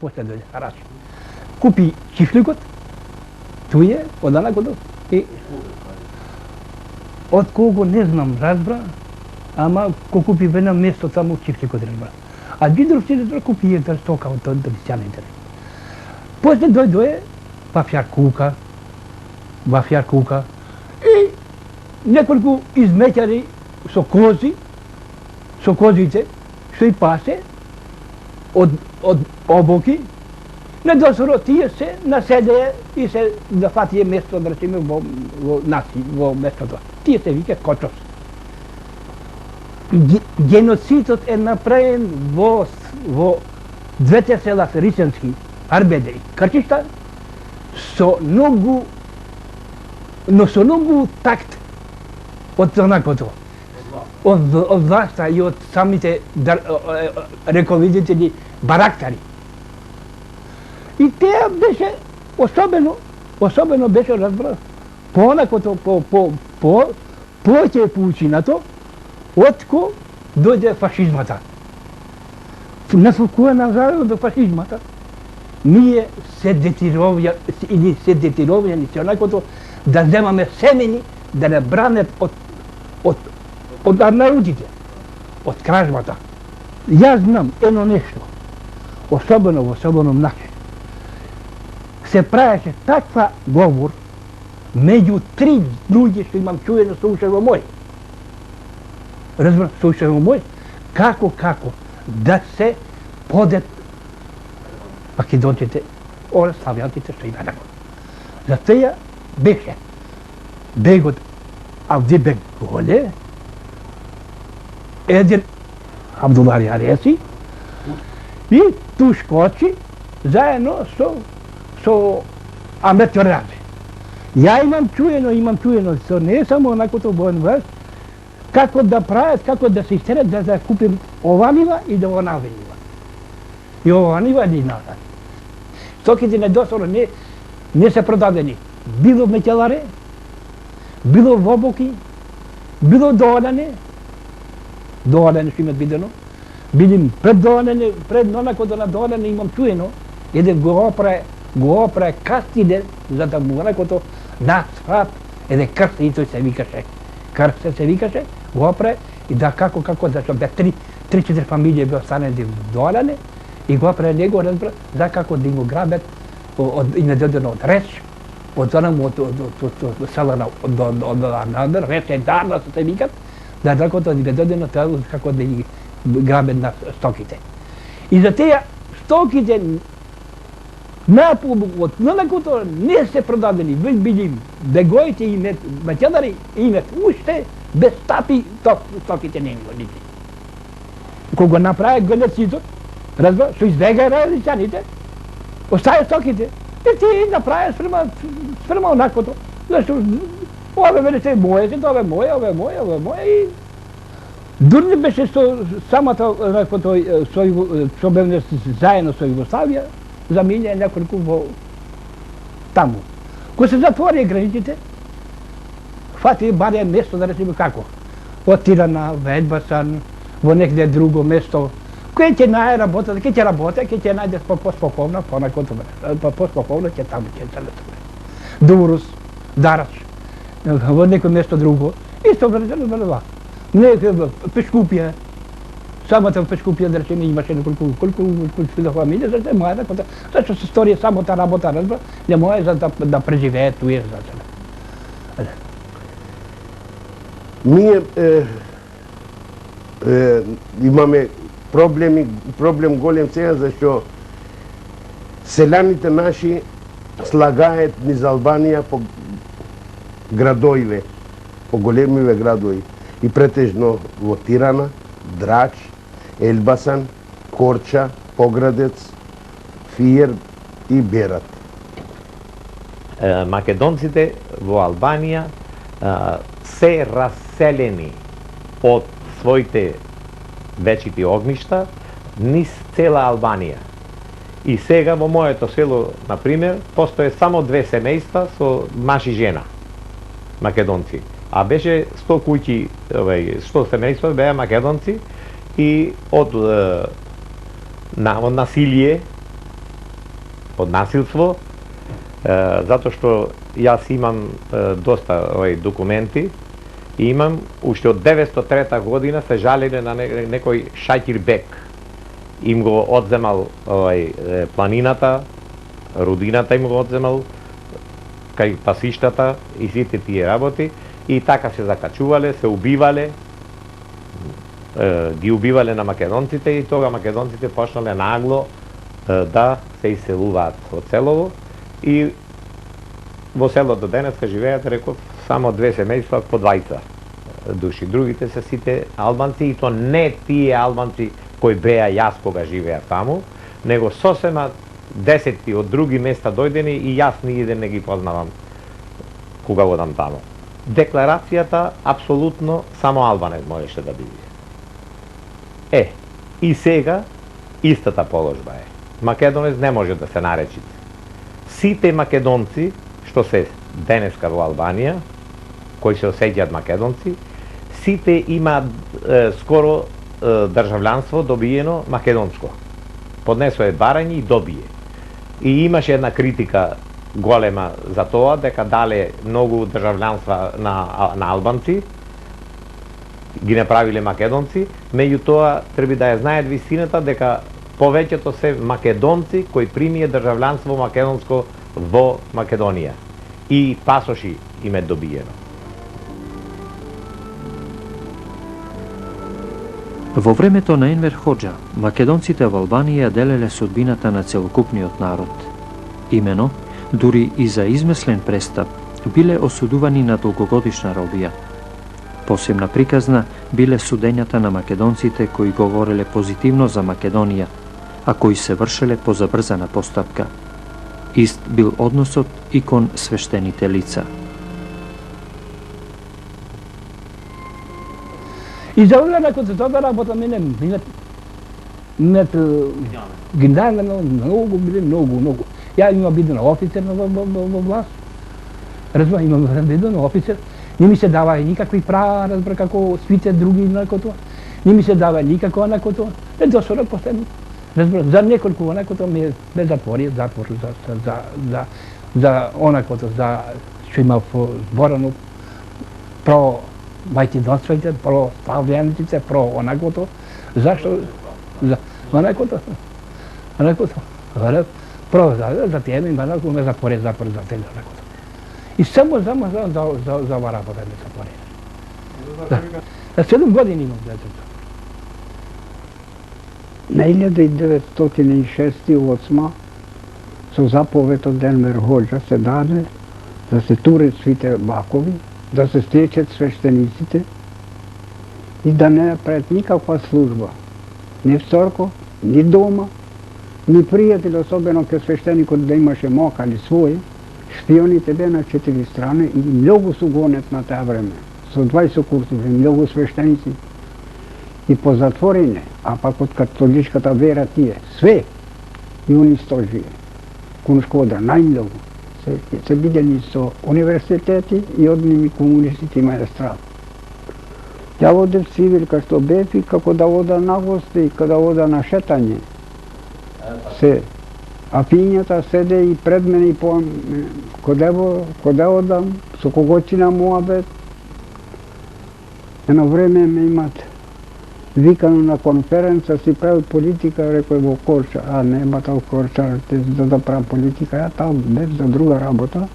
после дојде Араш. Купи чифликот, туе, од анакото, и од кого не знам, разбра, ама ко купи веднаш место таму чифликот разбра. А Дидров си купи една стока од традиционалните. После дојде во Фјаркука, и неколку измеќари со козите, што и пасе, од обоки, недосоро тие се населе и се да фатие место, да речеме, во местото. Тие се вика Кочос. Геноцидот е направен во двете села Рисенски, Арбеде и Крчишта, со многу такт од онакото. Од власта и од самите раководители барактари. И теа беше особено беше разбрано понакото повеќе поучинато отко дојде фашизмата. Наскоро назад до фашизмата ние се детировани се онакото да земаме семени да не бранат од народите, од кражбата. Јас знам едно нешто, особено во Соборном начин. Се правеше таква говор меѓу три луѓе што имам чуено со ушево мој. Разбрам, со ушево мој, како да се подет македонците, славјанците што има тако. За теја беше бегот Авдибек Голе, еден Абдулари Ареси и Тушкочи заедно со Амет Јорази. Ја имам чуено, со не само онакото воен власт, како да прават, како да се истерат, да купим ова нива и да она нива. И ова нива и назад. Стоките недосоро не се продадени. Било в Мекеларе, било в Обоки, било доодане што имат видено, бидим пред онакото на доодане имам чуено, еден го опре кастиде, за да му онакото насфат, еден крст и тој се викаше. Крст се викаше, го опре и да како, зашто бе 3-4 фамилија бе останати в доодане, и го опре него, разбра, за како да го грабет и недодено од Реш, од онаму од села од Реш е Дарна, се викат, да такото да додено како да ги грабет на стоките. И за теја стоките од онакото не се продадени, видим, бегоите имат македари, имат уште без тапи стоките не го нигде. Кога направи геноцидот, разбра, што избега различаните, остави стоките, и ти направи спрема онакото, зашто ове веле се моје, тоа е моје, и дури беше со самата онакото со бевне заедно со Југославија, замине неколку во таму. Кога се затвори границите, фати баре место, да речеме како, од Тирана, во Едбасан, во некаде друго место, кој ќе најде работа, ќе ќе најде по-спокойно, по-спокойно ќе таму ќе залетува. Дурус, Дараш, во некој место друго, исто врзано. Пешкупија, самата Пешкупија, да речеме, имаше неколку фамилија, за да моја работа, зашто се стори само та работа, разбра, не може за да преживее туе, за Ние имаме проблем голем сега, зашто селяните наши слагаат низ Албанија по градоиве, по големиве градови, и претежно во Тирана, Драч, Елбасан, Корча, Поградец, Фиер и Берат. Македонците во Албанија се раселени од своите вечити огништа низ цела Албанија. И сега во моето село, например, постоje само 2 семејства со маж и жена, македонци. А беше 100 куќи, 100 семејства беа македонци, и од насилие од насилство, затоа што јас имам доста документи и имам уште од 903 година се жалеле на некој Шаќир Бек. Им го одземал планината, рудината им го одземал, кај пасиштата и сите тие работи, и така се закачувале, се убивале, ги убивале на македонците, и тога македонците почнале нагло да се иселуваат од селово, и во селото денеска живеат, реков, само 2 семејства по 20 души. Другите се сите албанци, и то не тие албанци кои беа јас кога живеа таму, него сосема десетки од други места дојдени, и јас ни еден не ги познавам кога одам таму. Декларацијата апсолутно само албанец можеше да биде. И сега истата положба е. Македонец не може да се наречи. Сите македонци што се денеска во Албанија, кои се осеќаат македонци, сите имаат скоро државлянство добиено македонско. Поднесоe барање и добие. И имаше една критика голема за тоа, дека дале многу државлянства на албанци, ги направиле македонци, меѓутоа треба да ја знаат вистината дека повеќето се македонци кои примија државлянство македонско во Македонија и пасоши им е добиено. Во времето на Енвер Хоџа, македонците во Албанија делеле судбината на целокупниот народ. Имено, дури и за измислен престап, биле осудувани на долгогодишна робија. Посебна приказна биле судењата на македонците кои говореле позитивно за Македонија, а кои се вршеле по забрзана постапка. Ист бил односот и кон свештените лица. И за време кога се тоа работа мене гиндана многу. Ја имам биден офицер во власт. Разбира, имам биден офицер. Не ми се дава никакви права, разбира, како свите други онако тоа. Не ми се дава никако онако тоа. Досора последно. Разбира, за неколку онако тоа ме затвори, за онако тоа, за што има во Боранов, про македонците, про славјаниците, про онако тоа. Зашто? За онако тоа. Онако тоа. Про за тие ме затвори за теле онако тоа. И само за ова работа ме затвори. За 7 години имам за тоа. На 1906-8 со заповед од Енвер Хоџа се даде да се турат свите бакови, да се стечат свештениците и да не пред никаква служба. Ни в црква, ни дома, ни пријатели, особено ке свештеникот да имаше мокали своји, шпионите бе на 4 страни и многу су гонет на таа време. Со 20 куртови, многу свештеници и позатворени, а пак од католичката вера тие, све, и они стожие, кон Шкодра, најмногу. Се бидени со университети и од ними комунистите имаја страх. Ја одев цивил кај што бев и како да ода на гости и кога да ода на шетање. А пињата седе и пред мене и по коде одам, со кого ќе на муабет. Едно време ме имат викано на конференца, си прави политика, рекој во Корча, а не батал Корча, да прави политика, ја таму бев за друга работа.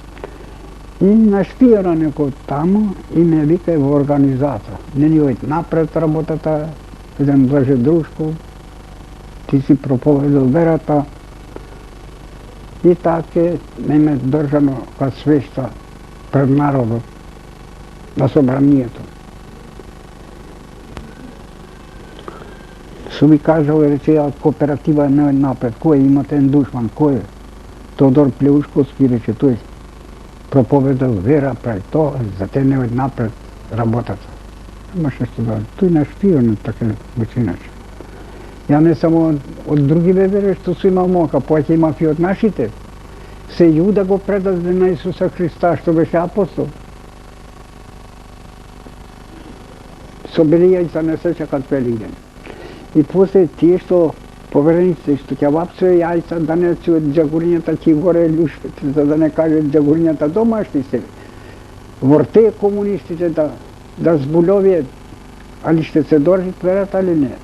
И нашпиона некој таму и ме вика во организација. Не ни ојд напред работата, еден држи друштво, ти си проповедал верата. И така ме држано ка свешта пред народот на собранието. Су ми кажал, рече, кооператива не е напред. Кој имате еден душман? Кој? Тодор Плеушковски, рече, тој проповедал вера пред тоа, за те не е напред работата. Имаше што да, тој на шпион, така веќиначе. Ја не само од други бебере што су имал мока, поќе имав и од нашите. Се Јуда го предаде на Исуса Христа, што беше апостол. Со Белија и се не се чекат Велиген. И после тие што Поверениците ще кебапсува яйца, да не чуят джагуринята, ки горе люшпите, за да не кажат джагуринята домашни се. Ворте комунистите да збуловият, али ще се държат верата или не.